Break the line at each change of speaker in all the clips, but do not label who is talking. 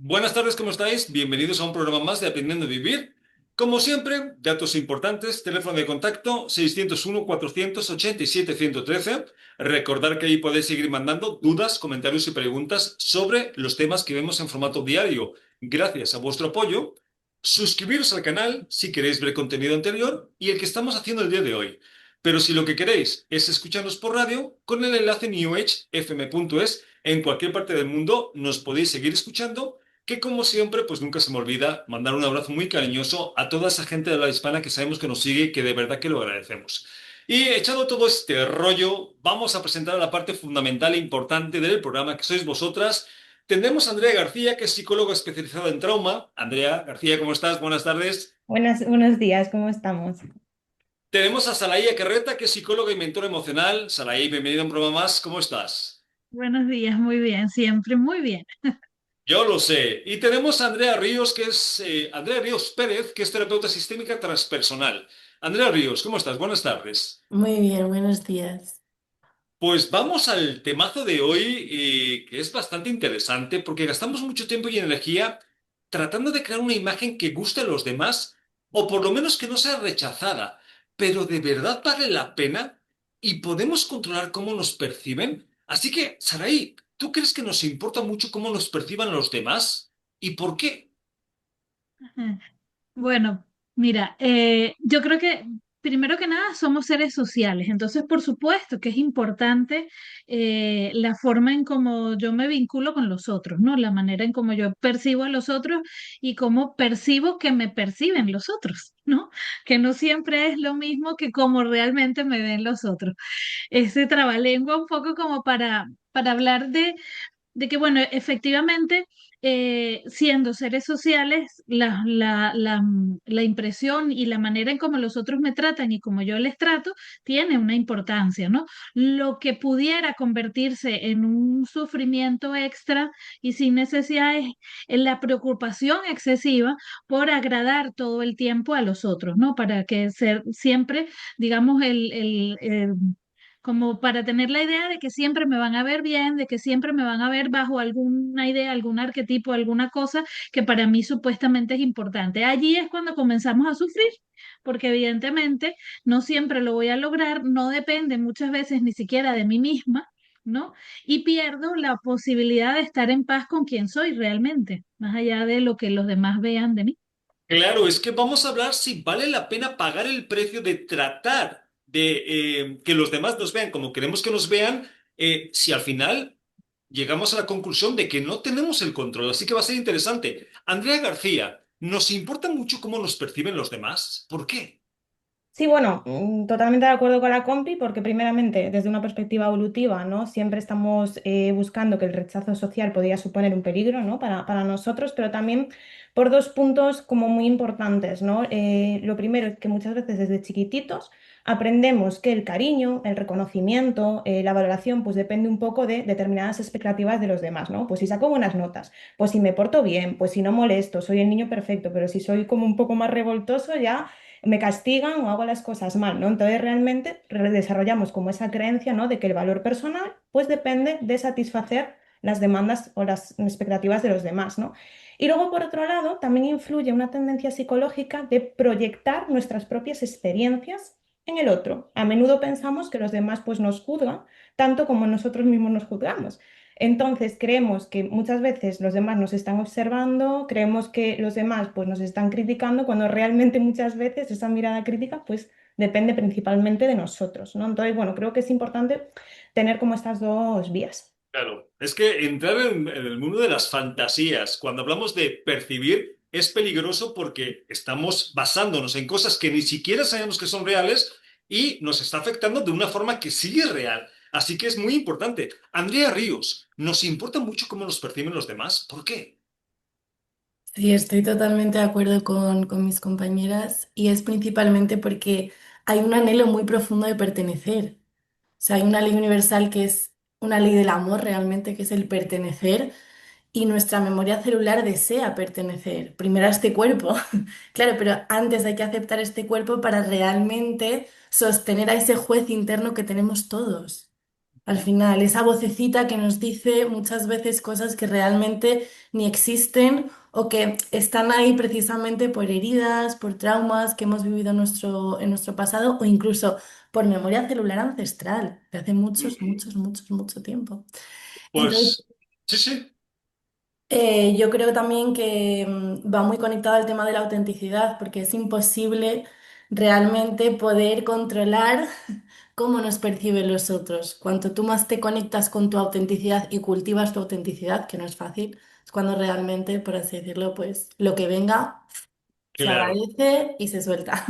Buenas tardes, ¿cómo estáis? Bienvenidos a un programa más de Aprendiendo a Vivir. Como siempre, datos importantes, teléfono de contacto 601-487-113. Recordar que ahí podéis seguir mandando dudas, comentarios y preguntas sobre los temas que vemos en formato diario. Gracias a vuestro apoyo, suscribiros al canal si queréis ver contenido anterior y el que estamos haciendo el día de hoy. Pero si lo que queréis es escucharnos por radio, con el enlace newagefm.es, en cualquier parte del mundo nos podéis seguir escuchando, que como siempre, pues nunca se me olvida mandar un abrazo muy cariñoso a toda esa gente de la hispana que sabemos que nos sigue y que de verdad que lo agradecemos. Y echado todo este rollo, vamos a presentar a la parte fundamental e importante del programa, que sois vosotras. Tendremos a Andrea García, que es psicóloga especializada en trauma. Andrea García, ¿cómo estás? Buenas tardes.
Buenos días, ¿cómo estamos?
Tenemos a Saraí Carreta, que es psicóloga y mentora emocional. Saraí, bienvenida a un programa más. ¿Cómo estás?
Buenos días, muy bien, siempre muy bien.
Yo lo sé. Y tenemos a Andrea Ríos, que es Andrea Ríos Pérez, que es terapeuta sistémica transpersonal. Andrea Ríos, ¿cómo estás? Buenas tardes.
Muy bien, buenos días.
Pues vamos al temazo de hoy, que es bastante interesante porque gastamos mucho tiempo y energía tratando de crear una imagen que guste a los demás o por lo menos que no sea rechazada. Pero ¿de verdad vale la pena? ¿Y podemos controlar cómo nos perciben? Así que, Saraí, ¿tú crees que nos importa mucho cómo nos perciban los demás? ¿Y por qué?
Ajá. Bueno, mira, yo creo que primero que nada somos seres sociales, entonces por supuesto que es importante la forma en cómo yo me vinculo con los otros, ¿no? La manera en cómo yo percibo a los otros y cómo percibo que me perciben los otros, ¿no? Que no siempre es lo mismo que como realmente me ven los otros. Ese trabalengua un poco como para hablar de que, bueno, efectivamente, siendo seres sociales, la impresión y la manera en cómo los otros me tratan y como yo les trato tiene una importancia, ¿no? Lo que pudiera convertirse en un sufrimiento extra y sin necesidad es en la preocupación excesiva por agradar todo el tiempo a los otros, ¿no? Para que ser siempre, digamos, como para tener la idea de que siempre me van a ver bien, de que siempre me van a ver bajo alguna idea, algún arquetipo, alguna cosa que para mí supuestamente es importante. Allí es cuando comenzamos a sufrir, porque evidentemente no siempre lo voy a lograr, no depende muchas veces ni siquiera de mí misma, ¿no? Y pierdo la posibilidad de estar en paz con quien soy realmente, más allá de lo que los demás vean de mí.
Claro, es que vamos a hablar si vale la pena pagar el precio de tratar de que los demás nos vean como queremos que nos vean, si al final llegamos a la conclusión de que no tenemos el control. Así que va a ser interesante. Andrea García, ¿nos importa mucho cómo nos perciben los demás? ¿Por qué?
Sí, bueno, totalmente de acuerdo con la compi, porque primeramente, desde una perspectiva evolutiva, ¿no? Siempre estamos buscando que el rechazo social podría suponer un peligro, ¿no? Para nosotros, pero también por dos puntos como muy importantes, ¿no? Lo primero es que muchas veces desde chiquititos aprendemos que el cariño, el reconocimiento, la valoración, pues depende un poco de determinadas expectativas de los demás, ¿no? Pues si saco buenas notas, pues si me porto bien, pues si no molesto, soy el niño perfecto, pero si soy como un poco más revoltoso ya me castigan o hago las cosas mal, ¿no? Entonces realmente desarrollamos como esa creencia, ¿no? De que el valor personal pues depende de satisfacer las demandas o las expectativas de los demás, ¿no? Y luego, por otro lado, también influye una tendencia psicológica de proyectar nuestras propias experiencias en el otro. A menudo pensamos que los demás pues nos juzgan tanto como nosotros mismos nos juzgamos. Entonces creemos que muchas veces los demás nos están observando, creemos que los demás pues nos están criticando, cuando realmente muchas veces esa mirada crítica pues depende principalmente de nosotros, ¿no? Entonces, bueno, creo que es importante tener como estas dos vías.
Claro, es que entrar en el mundo de las fantasías, cuando hablamos de percibir, es peligroso porque estamos basándonos en cosas que ni siquiera sabemos que son reales y nos está afectando de una forma que sí es real. Así que es muy importante. Andrea Ríos, nos importa mucho cómo nos perciben los demás. ¿Por qué?
Sí, estoy totalmente de acuerdo con mis compañeras y es principalmente porque hay un anhelo muy profundo de pertenecer. O sea, hay una ley universal que es una ley del amor realmente, que es el pertenecer y nuestra memoria celular desea pertenecer primero a este cuerpo. Claro, pero antes hay que aceptar este cuerpo para realmente sostener a ese juez interno que tenemos todos. Al final, esa vocecita que nos dice muchas veces cosas que realmente ni existen o que están ahí precisamente por heridas, por traumas que hemos vivido en nuestro pasado o incluso por memoria celular ancestral de hace muchos,
Ujú.
muchos, muchos, mucho tiempo. Entonces,
Pues sí, sí,
yo creo también que va muy conectado al tema de la autenticidad, porque es imposible realmente poder controlar cómo nos perciben los otros. Cuanto tú más te conectas con tu autenticidad y cultivas tu autenticidad, que no es fácil, es cuando realmente, por así decirlo, pues lo que venga se
claro.
agradece y se suelta.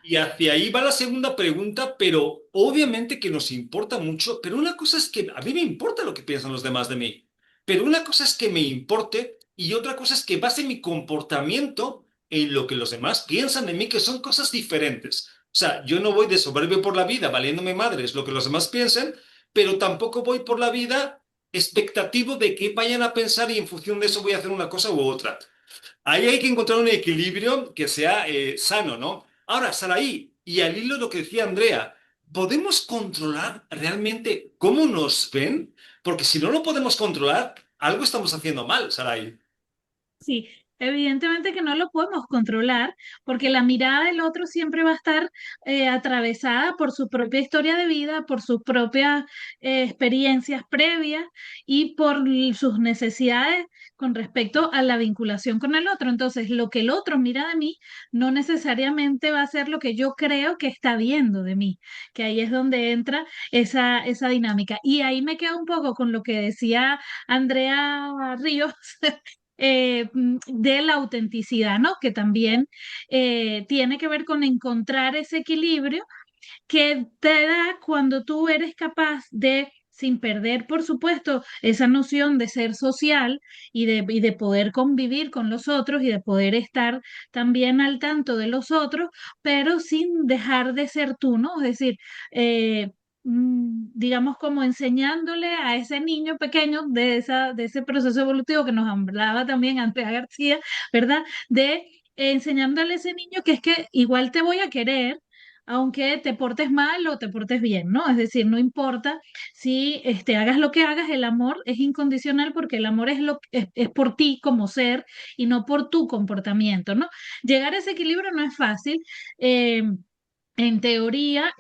Y hacia ahí va la segunda pregunta, pero obviamente que nos importa mucho, pero una cosa es que a mí me importa lo que piensan los demás de mí, pero una cosa es que me importe y otra cosa es que base mi comportamiento en lo que los demás piensan de mí, que son cosas diferentes. O sea, yo no voy de soberbio por la vida valiéndome madres lo que los demás piensen, pero tampoco voy por la vida expectativo de que vayan a pensar y en función de eso voy a hacer una cosa u otra. Ahí hay que encontrar un equilibrio que sea sano, ¿no? Ahora, Saraí, y al hilo de lo que decía Andrea, ¿podemos controlar realmente cómo nos ven? Porque si no lo podemos controlar, algo estamos haciendo mal, Saraí.
Sí, evidentemente que no lo podemos controlar porque la mirada del otro siempre va a estar atravesada por su propia historia de vida, por sus propias experiencias previas y por sus necesidades con respecto a la vinculación con el otro. Entonces, lo que el otro mira de mí no necesariamente va a ser lo que yo creo que está viendo de mí, que ahí es donde entra esa dinámica. Y ahí me quedo un poco con lo que decía Andrea Ríos de la autenticidad, ¿no? Que también tiene que ver con encontrar ese equilibrio que te da cuando tú eres capaz de, sin perder, por supuesto, esa noción de ser social y de poder convivir con los otros y de poder estar también al tanto de los otros, pero sin dejar de ser tú, ¿no? Es decir, digamos como enseñándole a ese niño pequeño de ese proceso evolutivo que nos hablaba también Andrea García, ¿verdad? De enseñándole a ese niño que es que igual te voy a querer aunque te portes mal o te portes bien, ¿no? Es decir, no importa si hagas lo que hagas, el amor es incondicional porque el amor es por ti como ser y no por tu comportamiento, ¿no? Llegar a ese equilibrio no es fácil. eh, en teoría,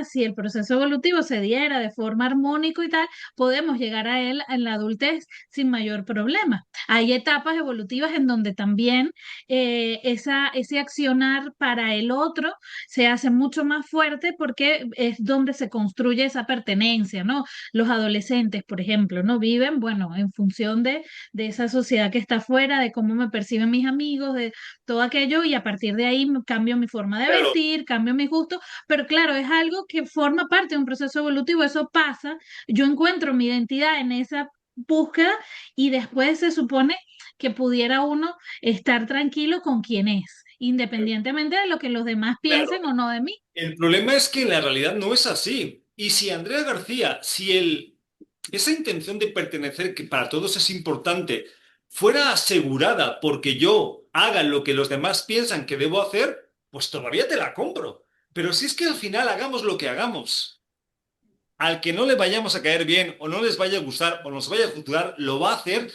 si el proceso evolutivo se diera de forma armónico y tal, podemos llegar a él en la adultez sin mayor problema. Hay etapas evolutivas en donde también ese accionar para el otro se hace mucho más fuerte porque es donde se construye esa pertenencia, ¿no? Los adolescentes, por ejemplo, ¿no? Viven, bueno, en función de esa sociedad que está afuera, de cómo me perciben mis amigos, de todo aquello y a partir de ahí cambio mi forma de
Claro.
vestir, cambio mis gustos, pero claro, es algo que forma parte de un proceso evolutivo, eso pasa, yo encuentro mi identidad en esa búsqueda y después se supone que pudiera uno estar tranquilo con quien es, independientemente de lo que los demás
Claro.
piensen o no de mí.
El problema es que en la realidad no es así. Y si Andrea García, esa intención de pertenecer, que para todos es importante, fuera asegurada porque yo haga lo que los demás piensan que debo hacer, pues todavía te la compro. Pero si es que al final hagamos lo que hagamos, al que no le vayamos a caer bien o no les vaya a gustar o nos vaya a juzgar, lo va a hacer.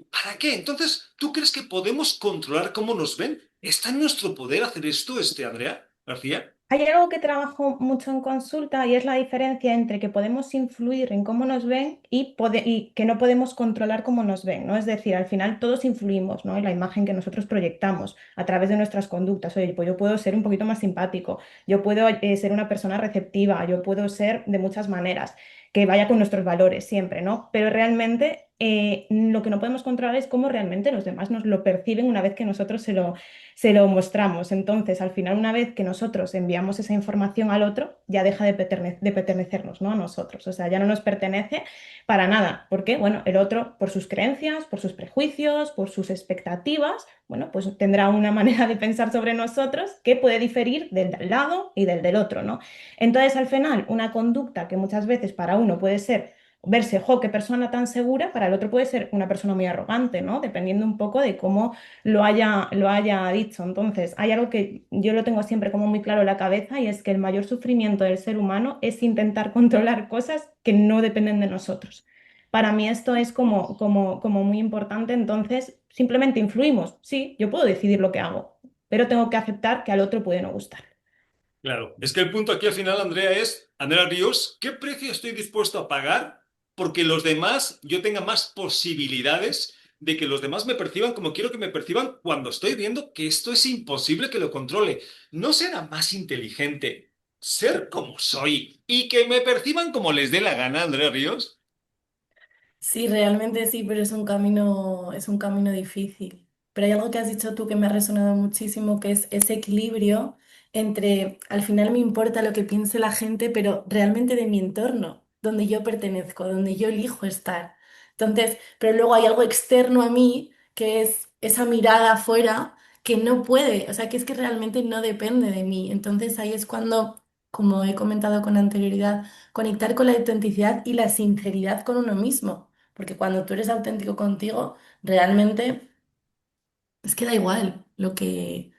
¿Para qué? Entonces, ¿tú crees que podemos controlar cómo nos ven? ¿Está en nuestro poder hacer esto, Andrea García?
Hay algo que trabajo mucho en consulta y es la diferencia entre que podemos influir en cómo nos ven y que no podemos controlar cómo nos ven, ¿no? Es decir, al final todos influimos, ¿no? En la imagen que nosotros proyectamos a través de nuestras conductas. Oye, pues yo puedo ser un poquito más simpático, yo puedo ser una persona receptiva, yo puedo ser de muchas maneras, que vaya con nuestros valores siempre, ¿no? Pero realmente lo que no podemos controlar es cómo realmente los demás nos lo perciben una vez que nosotros se lo mostramos. Entonces, al final, una vez que nosotros enviamos esa información al otro, ya deja de pertenecernos, ¿no? A nosotros. O sea, ya no nos pertenece para nada. Porque, bueno, el otro, por sus creencias, por sus prejuicios, por sus expectativas, bueno, pues tendrá una manera de pensar sobre nosotros que puede diferir del lado y del otro, ¿no? Entonces, al final, una conducta que muchas veces para uno puede ser verse, jo, qué persona tan segura, para el otro puede ser una persona muy arrogante, ¿no? Dependiendo un poco de cómo lo haya dicho. Entonces, hay algo que yo lo tengo siempre como muy claro en la cabeza y es que el mayor sufrimiento del ser humano es intentar controlar cosas que no dependen de nosotros. Para mí esto es como muy importante, entonces simplemente influimos. Sí, yo puedo decidir lo que hago, pero tengo que aceptar que al otro puede no gustar.
Claro, es que el punto aquí al final, Andrea, es, Andrea Ríos, ¿qué precio estoy dispuesto a pagar porque los demás, yo tenga más posibilidades de que los demás me perciban como quiero que me perciban cuando estoy viendo que esto es imposible que lo controle? ¿No será más inteligente ser como soy y que me perciban como les dé la gana, Andrea Ríos?
Sí, realmente sí, pero es un camino difícil. Pero hay algo que has dicho tú que me ha resonado muchísimo, que es ese equilibrio entre, al final me importa lo que piense la gente, pero realmente de mi entorno, donde yo pertenezco, donde yo elijo estar. Entonces, pero luego hay algo externo a mí, que es esa mirada afuera, que no puede, o sea, que es que realmente no depende de mí. Entonces ahí es cuando, como he comentado con anterioridad, conectar con la autenticidad y la sinceridad con uno mismo. Porque cuando tú eres auténtico contigo, realmente es que da igual lo que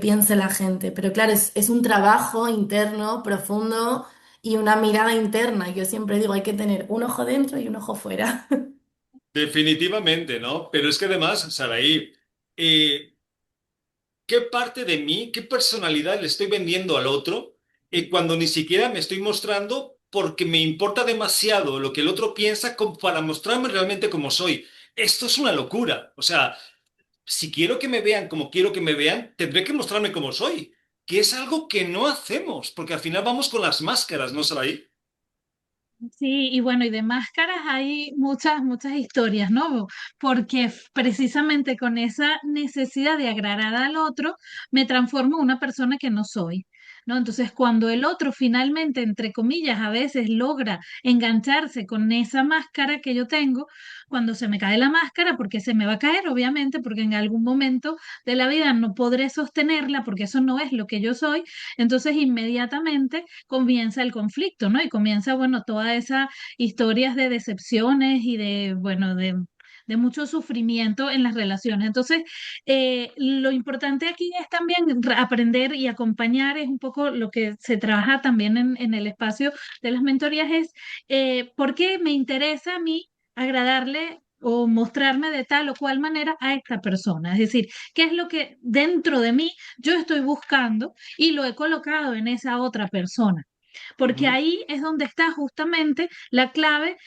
piense la gente. Pero claro, es un trabajo interno, profundo y una mirada interna. Yo siempre digo, hay que tener un ojo dentro y un ojo fuera.
Definitivamente, ¿no? Pero es que además, Saraí, eh, ¿qué parte de mí, qué personalidad le estoy vendiendo al otro cuando ni siquiera me estoy mostrando porque me importa demasiado lo que el otro piensa como para mostrarme realmente como soy? Esto es una locura. O sea, si quiero que me vean como quiero que me vean, tendré que mostrarme como soy, que es algo que no hacemos, porque al final vamos con las máscaras, ¿no, Saraí?
Sí, y bueno, y de máscaras hay muchas historias, ¿no? Porque precisamente con esa necesidad de agradar al otro, me transformo en una persona que no soy, ¿no? Entonces, cuando el otro finalmente, entre comillas, a veces logra engancharse con esa máscara que yo tengo, cuando se me cae la máscara, porque se me va a caer, obviamente, porque en algún momento de la vida no podré sostenerla, porque eso no es lo que yo soy, entonces inmediatamente comienza el conflicto, ¿no? Y comienza, bueno, todas esas historias de decepciones y de, bueno, de mucho sufrimiento en las relaciones. Entonces, lo importante aquí es también aprender y acompañar, es un poco lo que se trabaja también en el espacio de las mentorías, es por qué me interesa a mí agradarle o mostrarme de tal o cual manera a esta persona. Es decir, qué es lo que dentro de mí yo estoy buscando y lo he colocado en esa otra persona. Porque
Ujú.
ahí es donde está justamente la clave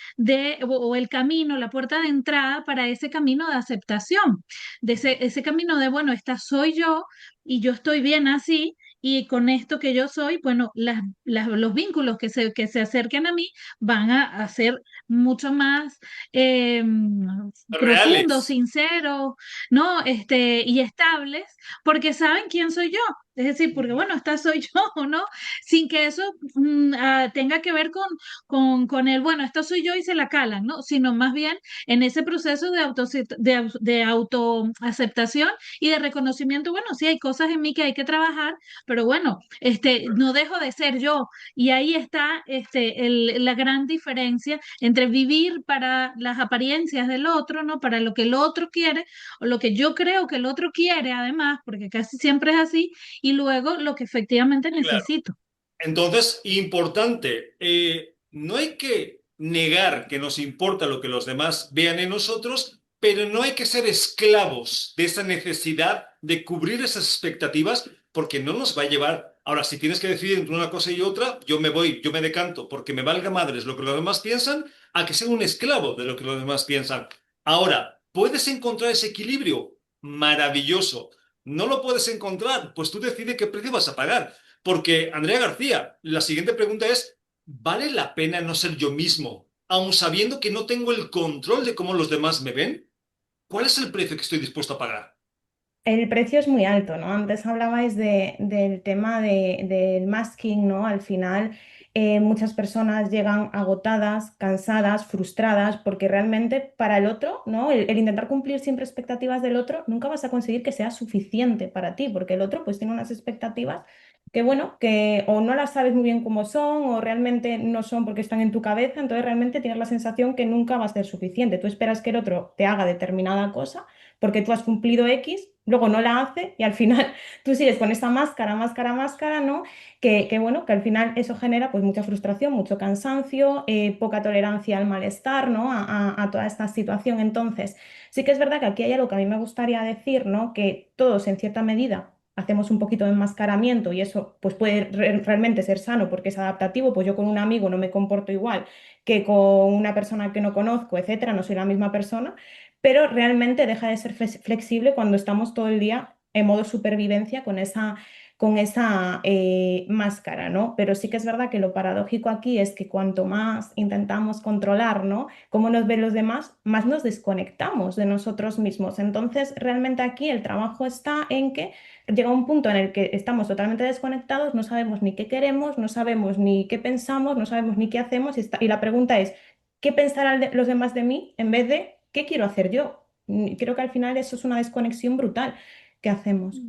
o el camino, la puerta de entrada para ese camino de aceptación, de ese camino de, bueno, esta soy yo y yo estoy bien así. Y con esto que yo soy, bueno, los vínculos que se acerquen a mí van a ser mucho más eh, profundos,
Reales.
sinceros, ¿no? Y estables, porque saben quién soy yo. Es decir, porque
Ujú.
bueno, esta soy yo, ¿no? Sin que eso tenga que ver con el, bueno, esto soy yo y se la calan, ¿no? Sino más bien en ese proceso de autoaceptación y de reconocimiento, bueno, sí hay cosas en mí que hay que trabajar, pero bueno, no dejo de ser yo. Y ahí está la gran diferencia entre vivir para las apariencias del otro, ¿no? Para lo que el otro quiere o lo que yo creo que el otro quiere, además, porque casi siempre es así, y luego lo que efectivamente
Claro.
necesito.
Entonces, importante, no hay que negar que nos importa lo que los demás vean en nosotros, pero no hay que ser esclavos de esa necesidad de cubrir esas expectativas, porque no nos va a llevar. Ahora, si tienes que decidir entre una cosa y otra, yo me voy, yo me decanto, porque me valga madres lo que los demás piensan, a que sea un esclavo de lo que los demás piensan. Ahora, ¿puedes encontrar ese equilibrio? Maravilloso. ¿No lo puedes encontrar? Pues tú decides qué precio vas a pagar. Porque, Andrea García, la siguiente pregunta es, ¿vale la pena no ser yo mismo, aun sabiendo que no tengo el control de cómo los demás me ven? ¿Cuál es el precio que estoy dispuesto a pagar?
El precio es muy alto, ¿no? Antes hablabais del tema del masking, ¿no? Al final, muchas personas llegan agotadas, cansadas, frustradas, porque realmente para el otro, ¿no? El intentar cumplir siempre expectativas del otro, nunca vas a conseguir que sea suficiente para ti, porque el otro pues tiene unas expectativas que bueno, que o no las sabes muy bien cómo son o realmente no son porque están en tu cabeza, entonces realmente tienes la sensación que nunca va a ser suficiente. Tú esperas que el otro te haga determinada cosa porque tú has cumplido X, luego no la hace y al final tú sigues con esta máscara, máscara, máscara, ¿no? Que bueno, que al final eso genera pues mucha frustración, mucho cansancio, poca tolerancia al malestar, ¿no? A toda esta situación. Entonces, sí que es verdad que aquí hay algo que a mí me gustaría decir, ¿no? Que todos en cierta medida hacemos un poquito de enmascaramiento y eso pues puede realmente ser sano porque es adaptativo, pues yo con un amigo no me comporto igual que con una persona que no conozco, etcétera, no soy la misma persona, pero realmente deja de ser flexible cuando estamos todo el día en modo supervivencia con esa máscara, ¿no? Pero sí que es verdad que lo paradójico aquí es que cuanto más intentamos controlar, ¿no? Cómo nos ven los demás, más nos desconectamos de nosotros mismos. Entonces, realmente aquí el trabajo está en que llega un punto en el que estamos totalmente desconectados, no sabemos ni qué queremos, no sabemos ni qué pensamos, no sabemos ni qué hacemos y la pregunta es, ¿qué pensarán los demás de mí en vez de qué quiero hacer yo? Creo que al final eso es una desconexión brutal que hacemos.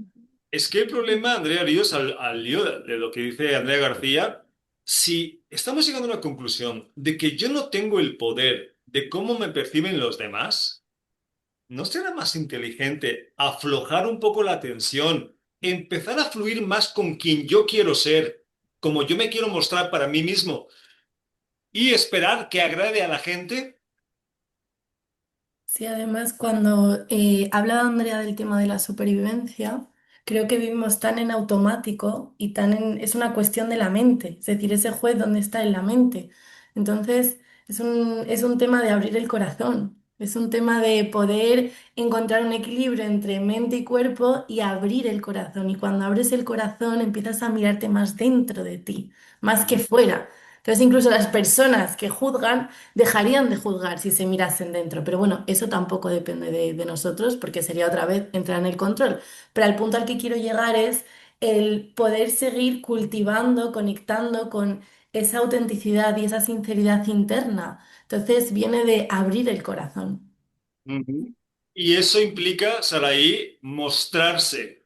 Es que el problema, Andrea Ríos, al lío de lo que dice Andrea García, si estamos llegando a una conclusión de que yo no tengo el poder de cómo me perciben los demás, ¿no será más inteligente aflojar un poco la tensión, empezar a fluir más con quien yo quiero ser, como yo me quiero mostrar para mí mismo, y esperar que agrade a la gente?
Sí, además, cuando hablaba Andrea del tema de la supervivencia, creo que vivimos tan en automático y es una cuestión de la mente, es decir, ese juez dónde está en la mente. Entonces, es un tema de abrir el corazón, es un tema de poder encontrar un equilibrio entre mente y cuerpo y abrir el corazón. Y cuando abres el corazón, empiezas a mirarte más dentro de ti, más que
Ujú.
fuera. Entonces, incluso las personas que juzgan dejarían de juzgar si se mirasen dentro. Pero bueno, eso tampoco depende de nosotros porque sería otra vez entrar en el control. Pero al punto al que quiero llegar es el poder seguir cultivando, conectando con esa autenticidad y esa sinceridad interna. Entonces viene de abrir el corazón.
Ujú. Y eso implica, Saraí, mostrarse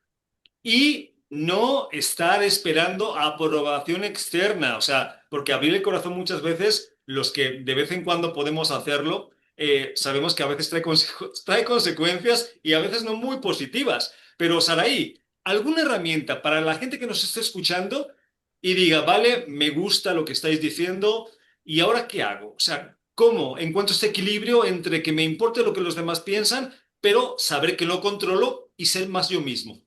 y no estar esperando aprobación externa. O sea, porque abrir el corazón muchas veces, los que de vez en cuando podemos hacerlo, sabemos que a veces trae consecuencias y a veces no muy positivas. Pero, Saraí, ¿alguna herramienta para la gente que nos esté escuchando y diga, vale, me gusta lo que estáis diciendo, ¿y ahora qué hago? O sea, ¿cómo encuentro este equilibrio entre que me importe lo que los demás piensan, pero saber que lo controlo y ser más yo mismo?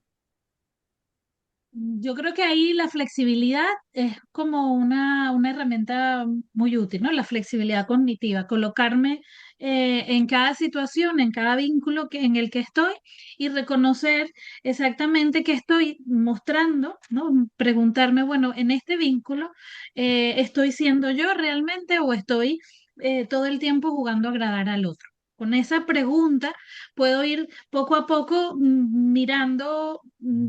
Yo creo que ahí la flexibilidad es como una herramienta muy útil, ¿no? La flexibilidad cognitiva, colocarme en cada situación, en cada vínculo en el que estoy y reconocer exactamente qué estoy mostrando, ¿no? Preguntarme, bueno, en este vínculo, ¿estoy siendo yo realmente o estoy todo el tiempo jugando a agradar al otro? Con esa pregunta puedo ir poco a poco mirando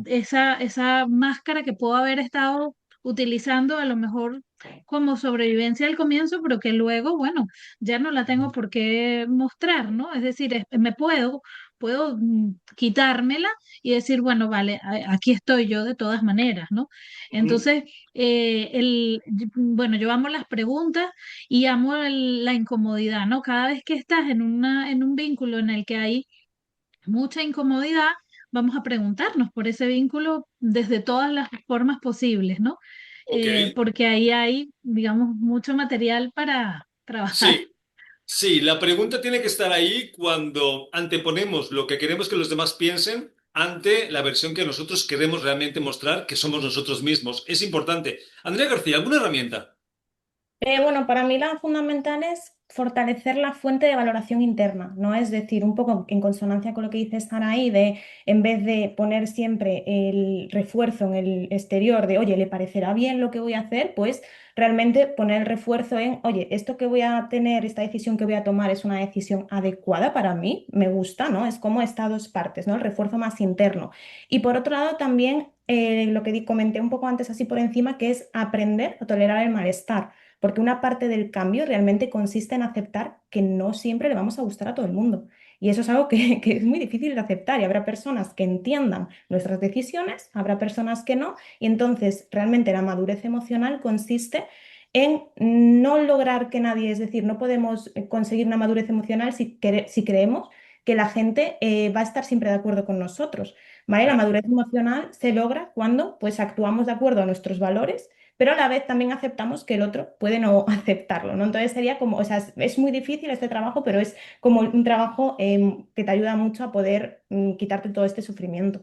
esa máscara que puedo haber estado utilizando a lo mejor como sobrevivencia al comienzo, pero que luego, bueno, ya no la tengo por qué mostrar, ¿no? Es decir, puedo quitármela y decir, bueno, vale, aquí estoy yo de todas maneras, ¿no?
Ujú.
Entonces, bueno, yo amo las preguntas y amo la incomodidad, ¿no? Cada vez que estás en un vínculo en el que hay mucha incomodidad, vamos a preguntarnos por ese vínculo desde todas las formas posibles, ¿no?
Ok.
Porque ahí hay, digamos, mucho material para trabajar.
Sí, sí, la pregunta tiene que estar ahí cuando anteponemos lo que queremos que los demás piensen ante la versión que nosotros queremos realmente mostrar, que somos nosotros mismos. Es importante. Andrea García, ¿alguna herramienta?
Bueno, para mí la fundamental es fortalecer la fuente de valoración interna, ¿no? Es decir, un poco en consonancia con lo que dice Saraí, de en vez de poner siempre el refuerzo en el exterior de, oye, ¿le parecerá bien lo que voy a hacer? Pues realmente poner el refuerzo en, oye, esto que voy a tener, esta decisión que voy a tomar es una decisión adecuada para mí, me gusta, ¿no? Es como estas dos partes, ¿no? El refuerzo más interno. Y por otro lado, también lo que comenté un poco antes así por encima, que es aprender a tolerar el malestar porque una parte del cambio realmente consiste en aceptar que no siempre le vamos a gustar a todo el mundo. Y eso es algo que es muy difícil de aceptar y habrá personas que entiendan nuestras decisiones, habrá personas que no, y entonces realmente la madurez emocional consiste en no lograr que nadie, es decir, no podemos conseguir una madurez emocional si creemos que la gente va a estar siempre de acuerdo con nosotros, ¿vale? La madurez emocional se logra cuando pues actuamos de acuerdo a nuestros valores, pero a la vez también aceptamos que el otro puede no aceptarlo, ¿no? Entonces sería como, o sea, es muy difícil este trabajo, pero es como un trabajo que te ayuda mucho a poder quitarte todo este sufrimiento.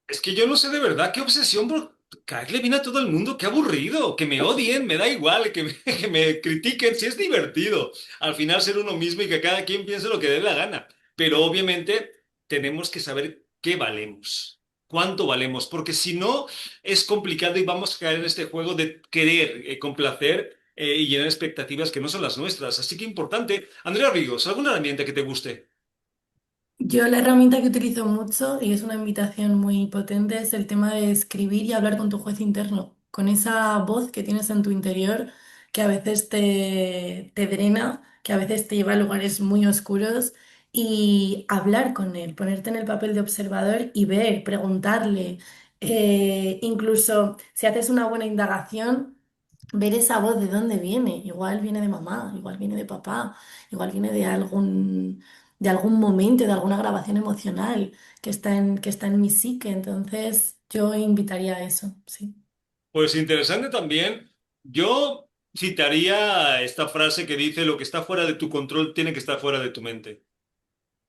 Es que yo no sé de verdad qué obsesión por caerle bien a todo el mundo, qué aburrido, que me odien, me da igual, que me, que me critiquen, si es divertido. Al final ser uno mismo y que cada quien piense lo que dé la gana. Pero obviamente tenemos que saber qué valemos, cuánto valemos, porque si no es complicado y vamos a caer en este juego de querer complacer y llenar expectativas que no son las nuestras. Así que importante. Andrea Rigos, ¿alguna herramienta que te guste?
Yo la herramienta que utilizo mucho y es una invitación muy potente es el tema de escribir y hablar con tu juez interno, con esa voz que tienes en tu interior que a veces te drena, que a veces te lleva a lugares muy oscuros y hablar con él, ponerte en el papel de observador y ver, preguntarle, incluso si haces una buena indagación, ver esa voz de dónde viene. Igual viene de mamá, igual viene de papá, igual viene de algún momento, de alguna grabación emocional que está en mi psique. Entonces, yo invitaría a eso, sí.
Pues interesante también. Yo citaría esta frase que dice, lo que está fuera de tu control tiene que estar fuera de tu mente.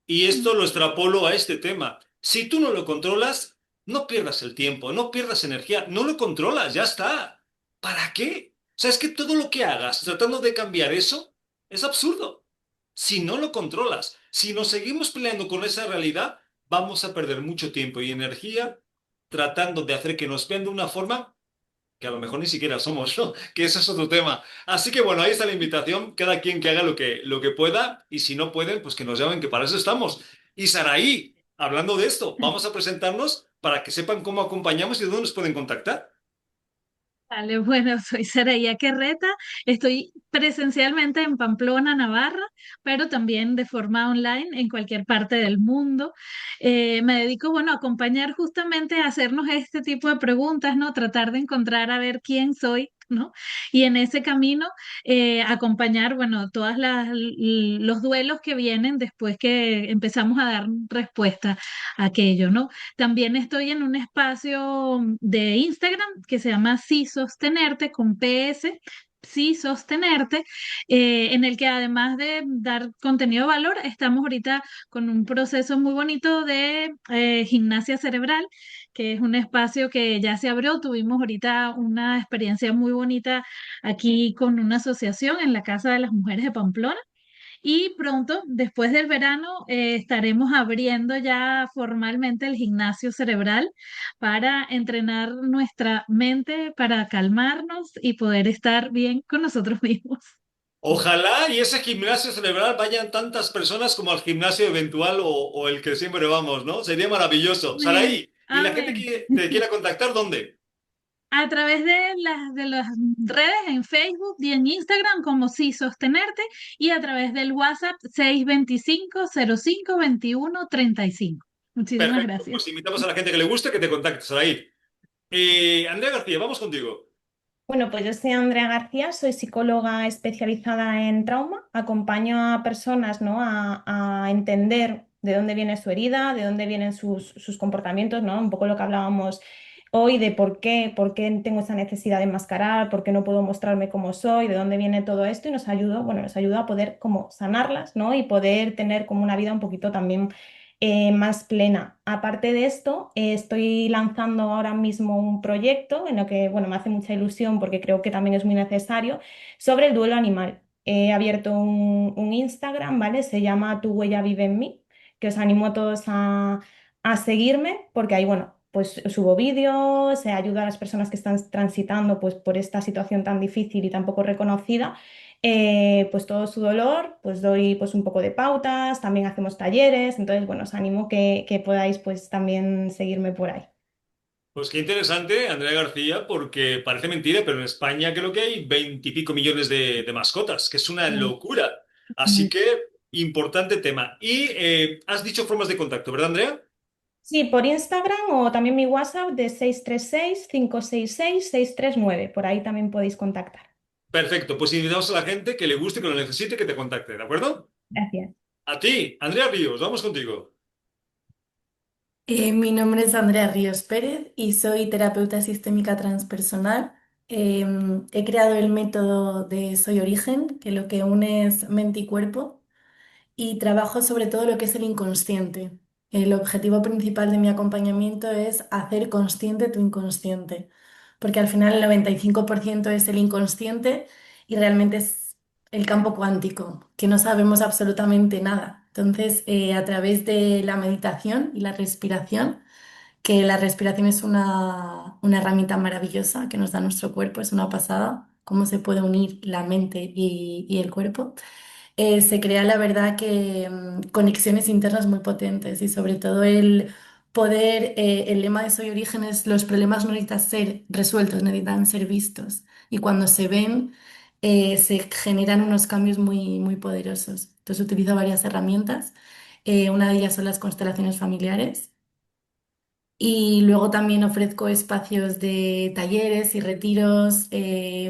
Y
Mm.
esto lo extrapolo a este tema. Si tú no lo controlas, no pierdas el tiempo, no pierdas energía, no lo controlas, ya está. ¿Para qué? O sea, es que todo lo que hagas tratando de cambiar eso es absurdo. Si no lo controlas, si nos seguimos peleando con esa realidad, vamos a perder mucho tiempo y energía tratando de hacer que nos vean de una forma que a lo mejor ni siquiera somos, ¿no? Que ese es otro tema. Así que bueno, ahí está la invitación, cada quien que haga lo que pueda y si no pueden, pues que nos llamen, que para eso estamos. Y Saraí, hablando de esto, vamos a presentarnos para que sepan cómo acompañamos y dónde nos pueden contactar.
Vale, bueno, soy Saraya Querreta, estoy presencialmente en Pamplona, Navarra, pero también de forma online en cualquier parte del mundo. Me dedico, bueno, a acompañar justamente a hacernos este tipo de preguntas, ¿no? Tratar de encontrar a ver quién soy, ¿no? Y en ese camino acompañar, bueno, los duelos que vienen después que empezamos a dar respuesta a aquello, ¿no? También estoy en un espacio de Instagram que se llama Sí Sostenerte con PS. Sí, sostenerte, en el que además de dar contenido de valor, estamos ahorita con un proceso muy bonito de gimnasia cerebral, que es un espacio que ya se abrió. Tuvimos ahorita una experiencia muy bonita aquí con una asociación en la Casa de las Mujeres de Pamplona. Y pronto, después del verano, estaremos abriendo ya formalmente el gimnasio cerebral para entrenar nuestra mente, para calmarnos y poder estar bien con nosotros mismos.
Ojalá y ese gimnasio cerebral vayan tantas personas como al gimnasio eventual o el que siempre vamos, ¿no? Sería maravilloso.
Amén.
Saraí, ¿y la gente
Amén.
que te quiera contactar, dónde?
A través de las redes en Facebook y en Instagram como Sí Sostenerte y a través del WhatsApp 625 05 21 35. Muchísimas
Perfecto,
gracias.
pues invitamos a la gente que le guste que te contacte, Saraí. Andrea García, vamos contigo.
Bueno, pues yo soy Andrea García, soy psicóloga especializada en trauma. Acompaño a personas, ¿no? a entender de dónde viene su herida, de dónde vienen sus comportamientos, ¿no? Un poco lo que hablábamos hoy de por qué tengo esa necesidad de enmascarar, por qué no puedo mostrarme como soy, de dónde viene todo esto y nos ayuda, bueno, nos ayuda a poder como sanarlas, ¿no? Y poder tener como una vida un poquito también más plena. Aparte de esto, estoy lanzando ahora mismo un proyecto en lo que, bueno, me hace mucha ilusión porque creo que también es muy necesario, sobre el duelo animal. He abierto un Instagram, ¿vale? Se llama Tu huella vive en mí, que os animo a todos a seguirme porque ahí, bueno, pues subo vídeos, ayudo a las personas que están transitando pues, por esta situación tan difícil y tan poco reconocida, pues todo su dolor, pues doy pues un poco de pautas, también hacemos talleres, entonces bueno, os animo que podáis pues también seguirme por ahí.
Pues qué interesante, Andrea García, porque parece mentira, pero en España creo que hay 20 y pico millones de mascotas, que es una locura. Así que, importante tema. Y has dicho formas de contacto, ¿verdad, Andrea?
Sí, por Instagram o también mi WhatsApp de 636-566-639. Por ahí también podéis contactar.
Perfecto, pues invitamos a la gente que le guste, que lo necesite, que te contacte, ¿de acuerdo?
Gracias.
A ti, Andrea Ríos, vamos contigo.
Mi nombre es Andrea Ríos Pérez y soy terapeuta sistémica transpersonal. He creado el método de Soy Origen, que lo que une es mente y cuerpo, y trabajo sobre todo lo que es el inconsciente. El objetivo principal de mi acompañamiento es hacer consciente tu inconsciente, porque al final el 95% es el inconsciente y realmente es el campo cuántico, que no sabemos absolutamente nada. Entonces, a través de la meditación y la respiración, que la respiración es una herramienta maravillosa que nos da nuestro cuerpo, es una pasada, cómo se puede unir la mente y el cuerpo. Se crea la verdad que conexiones internas muy potentes y sobre todo el poder, el lema de Soy Origen es los problemas no necesitan ser resueltos, necesitan ser vistos y cuando se ven se generan unos cambios muy, muy poderosos. Entonces utilizo varias herramientas, una de ellas son las constelaciones familiares. Y luego también ofrezco espacios de talleres y retiros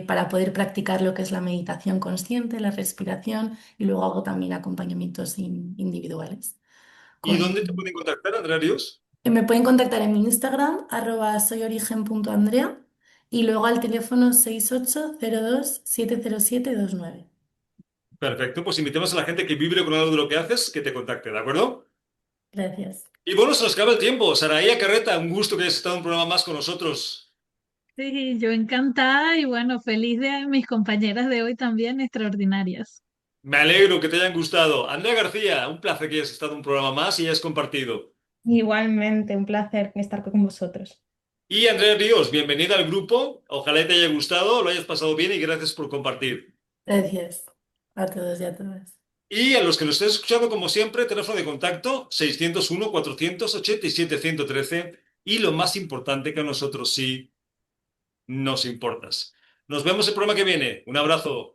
para poder practicar lo que es la meditación consciente, la respiración y luego hago también acompañamientos individuales.
¿Y
Con...
dónde te pueden contactar, Andrea Ríos?
Me pueden contactar en mi Instagram, @soyorigen.andrea y luego al teléfono 6802 70729.
Perfecto, pues invitemos a la gente que vibre con algo de lo que haces, que te contacte, ¿de acuerdo?
Gracias.
Y bueno, se nos acaba el tiempo. Saraía Carreta, un gusto que hayas estado en un programa más con nosotros.
Sí, yo encantada y bueno, feliz de mis compañeras de hoy también, extraordinarias.
Me alegro que te hayan gustado. Andrea García, un placer que hayas estado en un programa más y hayas compartido.
Igualmente, un placer estar con vosotros.
Y Andrea Ríos, bienvenida al grupo. Ojalá te haya gustado, lo hayas pasado bien y gracias por compartir.
Gracias a todos y a todas.
Y a los que nos estén escuchando, como siempre, teléfono de contacto 601-487-113 y lo más importante que a nosotros sí nos importas. Nos vemos el programa que viene. Un abrazo.